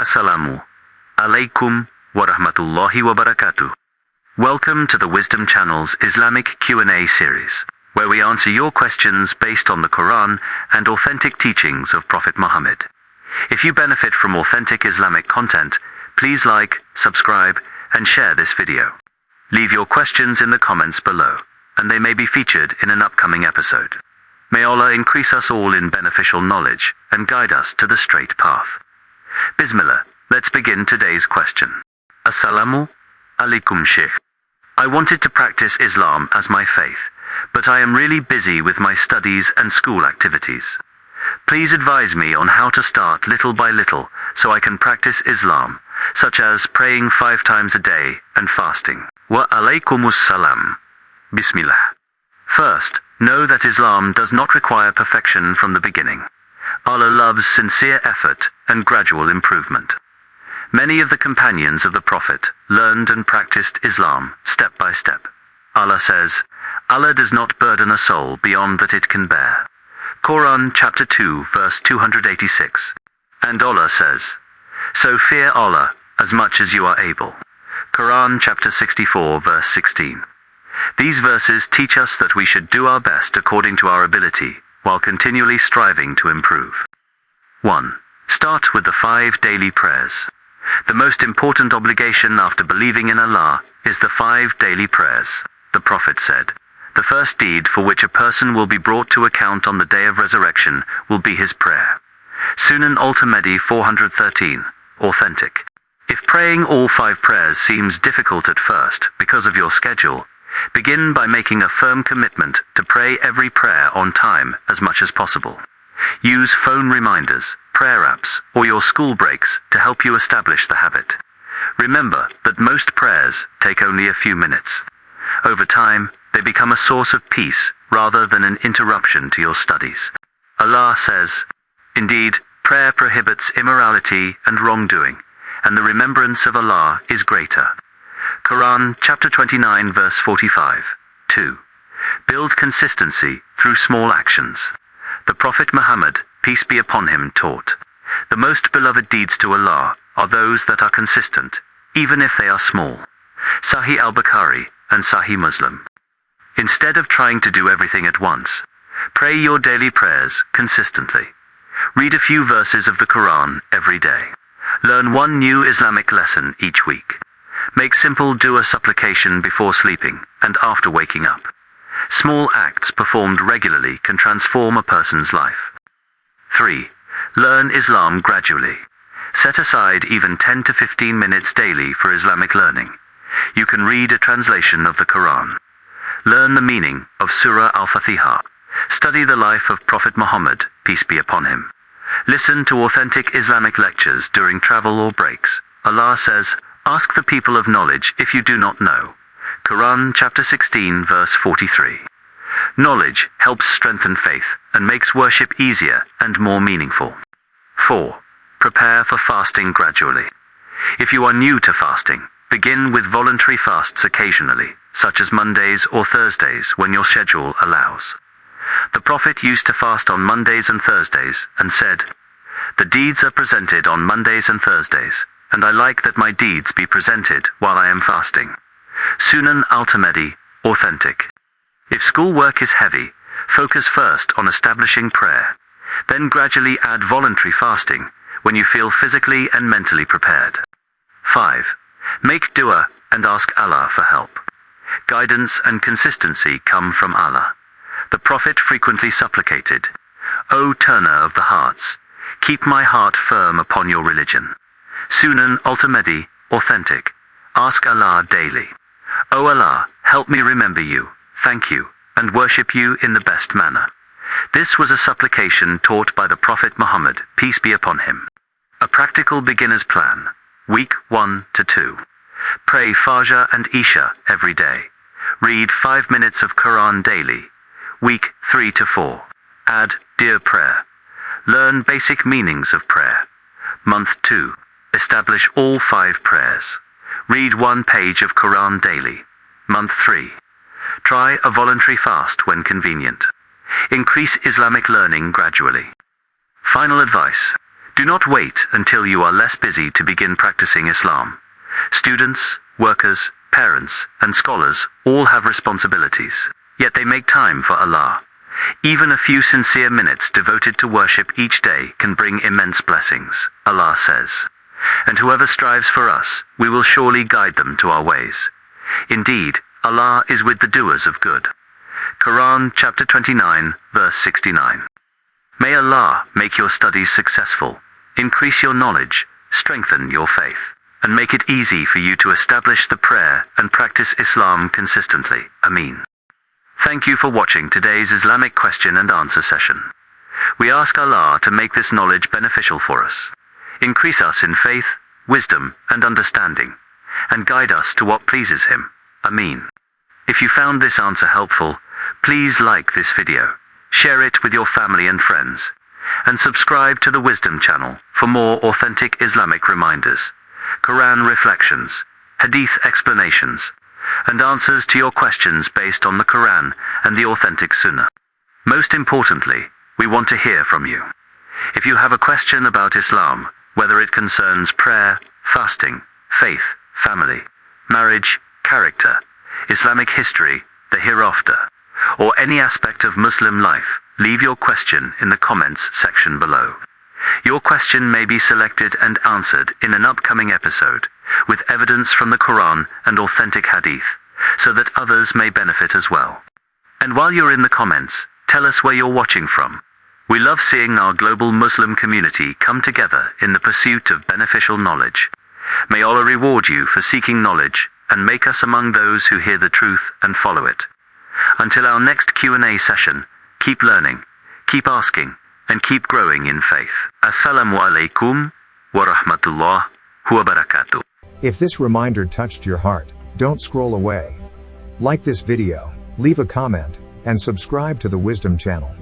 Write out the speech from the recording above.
Assalamu. Alaikum wa Rahmatullahi wa Barakatuh. Welcome to the Wisdom Channel's Islamic Q&A series, where we answer your questions based on the Quran and authentic teachings of Prophet Muhammad. If you benefit from authentic Islamic content, please like, subscribe, and share this video. Leave your questions in the comments below, and they may be featured in an upcoming episode. May Allah increase us all in beneficial knowledge and guide us to the straight path. Bismillah, let's begin today's question. Assalamu, Alaikum Sheikh. I wanted to practice Islam as my faith, but I am really busy with my studies and school activities. Please advise me on how to start little by little so I can practice Islam, such as praying 5 times a day and fasting. Wa alaikumus salam. Bismillah. First, know that Islam does not require perfection from the beginning. Allah loves sincere effort and gradual improvement. Many of the companions of the Prophet learned and practiced Islam step by step. Allah says, Allah does not burden a soul beyond that it can bear. Quran chapter 2 verse 286. And Allah says, so fear Allah as much as you are able. Quran chapter 64 verse 16. These verses teach us that we should do our best according to our ability, while continually striving to improve. 1. Start with the 5 daily prayers. The most important obligation after believing in Allah is the 5 daily prayers. The Prophet said, the first deed for which a person will be brought to account on the day of resurrection will be his prayer. Sunan Al-Tirmidhi 413, authentic. If praying all 5 prayers seems difficult at first because of your schedule, begin by making a firm commitment to pray every prayer on time as much as possible. Use phone reminders, prayer apps, or your school breaks to help you establish the habit. Remember that most prayers take only a few minutes. Over time, they become a source of peace rather than an interruption to your studies. Allah says, indeed, prayer prohibits immorality and wrongdoing, and the remembrance of Allah is greater. Quran chapter 29 verse 45. 2. Build consistency through small actions. The Prophet Muhammad, peace be upon him, taught, the most beloved deeds to Allah are those that are consistent, even if they are small. Sahih al-Bukhari and Sahih Muslim. Instead of trying to do everything at once, pray your daily prayers consistently. Read a few verses of the Quran every day. Learn one new Islamic lesson each week. Make simple dua supplication before sleeping and after waking up. Small acts performed regularly can transform a person's life. 3. Learn Islam gradually. Set aside even 10 to 15 minutes daily for Islamic learning. You can read a translation of the Quran. Learn the meaning of Surah Al-Fatiha. Study the life of Prophet Muhammad, peace be upon him. Listen to authentic Islamic lectures during travel or breaks. Allah says, ask the people of knowledge if you do not know. Quran chapter 16 verse 43. Knowledge helps strengthen faith and makes worship easier and more meaningful. 4. Prepare for fasting gradually. If you are new to fasting, begin with voluntary fasts occasionally, such as Mondays or Thursdays when your schedule allows. The Prophet used to fast on Mondays and Thursdays and said, the deeds are presented on Mondays and Thursdays, and I like that my deeds be presented while I am fasting. Sunan Al-Tirmidhi, authentic. If schoolwork is heavy, focus first on establishing prayer, then gradually add voluntary fasting when you feel physically and mentally prepared. 5. Make dua and ask Allah for help. Guidance and consistency come from Allah. The Prophet frequently supplicated, O turner of the hearts, keep my heart firm upon your religion. Sunan Al-Tirmidhi, authentic. Ask Allah daily. O Allah, help me remember you, thank you, and worship you in the best manner. This was a supplication taught by the Prophet Muhammad, peace be upon him. A practical beginner's plan. Week 1 to 2. Pray Fajr and Isha every day. Read 5 minutes of Quran daily. Week 3 to 4. Add Dear Prayer. Learn basic meanings of prayer. Month 2. Establish all 5 prayers. Read 1 page of Quran daily. Month 3. Try a voluntary fast when convenient. Increase Islamic learning gradually. Final advice. Do not wait until you are less busy to begin practicing Islam. Students, workers, parents, and scholars all have responsibilities, yet they make time for Allah. Even a few sincere minutes devoted to worship each day can bring immense blessings, Allah says. And whoever strives for us, we will surely guide them to our ways. Indeed, Allah is with the doers of good. Quran chapter 29, verse 69. May Allah make your studies successful, increase your knowledge, strengthen your faith, and make it easy for you to establish the prayer and practice Islam consistently. Ameen. Thank you for watching today's Islamic question and answer session. We ask Allah to make this knowledge beneficial for us, increase us in faith, wisdom, and understanding, and guide us to what pleases Him. Ameen. If you found this answer helpful, please like this video, share it with your family and friends, and subscribe to the Wisdom channel for more authentic Islamic reminders, Quran reflections, Hadith explanations, and answers to your questions based on the Quran and the authentic Sunnah. Most importantly, we want to hear from you. If you have a question about Islam, whether it concerns prayer, fasting, faith, family, marriage, character, Islamic history, the hereafter, or any aspect of Muslim life, leave your question in the comments section below. Your question may be selected and answered in an upcoming episode, with evidence from the Quran and authentic Hadith, so that others may benefit as well. And while you're in the comments, tell us where you're watching from. We love seeing our global Muslim community come together in the pursuit of beneficial knowledge. May Allah reward you for seeking knowledge and make us among those who hear the truth and follow it. Until our next Q&A session, keep learning, keep asking, and keep growing in faith. Assalamu Alaikum wa Rahmatullahi wa Barakatuh. If this reminder touched your heart, don't scroll away. Like this video, leave a comment, and subscribe to the Wisdom channel.